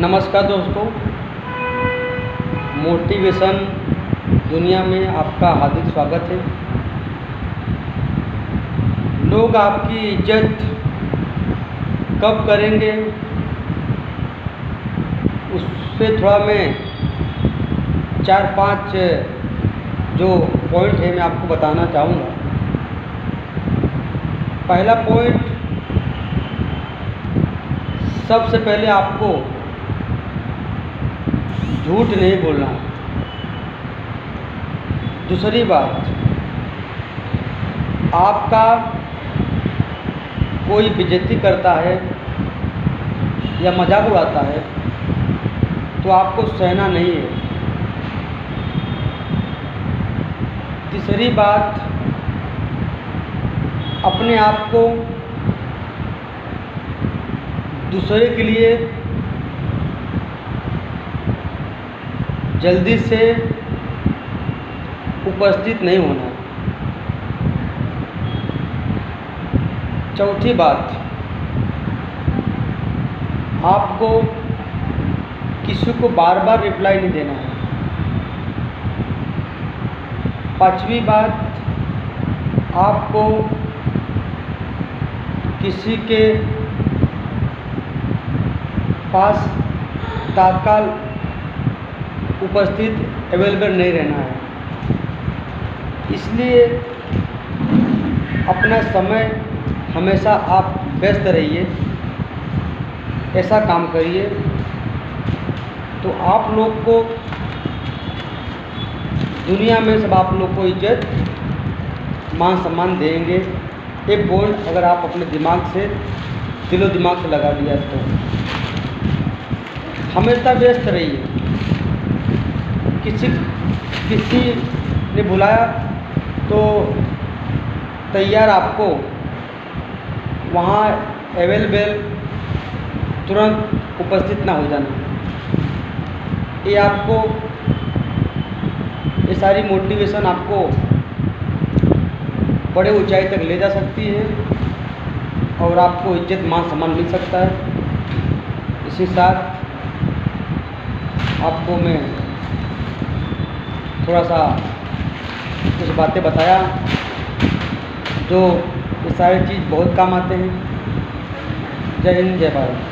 नमस्कार दोस्तों, मोटिवेशन दुनिया में आपका हार्दिक स्वागत है। लोग आपकी इज्जत कब करेंगे उससे थोड़ा मैं 4-5 जो पॉइंट है मैं आपको बताना चाहूँगा। पहला पॉइंट, सबसे पहले आपको झूठ नहीं बोलना। दूसरी बात, आपका कोई बेइज्जती करता है या मजाक उड़ाता है तो आपको सहना नहीं है। तीसरी बात, अपने आप को दूसरे के लिए जल्दी से उपस्थित नहीं होना। चौथी बात, आपको किसी को बार बार रिप्लाई नहीं देना है। पांचवी बात, आपको किसी के पास तत्काल उपस्थित अवेलेबल नहीं रहना है। इसलिए अपना समय हमेशा आप व्यस्त रहिए, ऐसा काम करिए तो आप लोग को दुनिया में सब आप लोग को इज्जत मान सम्मान देंगे। एक पॉइंट अगर आप अपने दिमाग से दिलो दिमाग से लगा दिया तो हमेशा व्यस्त रहिए। किसी ने बुलाया तो तैयार आपको वहाँ अवेलेबल तुरंत उपस्थित ना हो जाना। ये आपको ये सारी मोटिवेशन आपको बड़े ऊंचाई तक ले जा सकती है और आपको इज्जत मान सम्मान मिल सकता है। इसी साथ आपको मैं थोड़ा सा कुछ बातें बताया जो ये सारी चीज़ बहुत काम आते हैं। जय हिंद, जय भारत।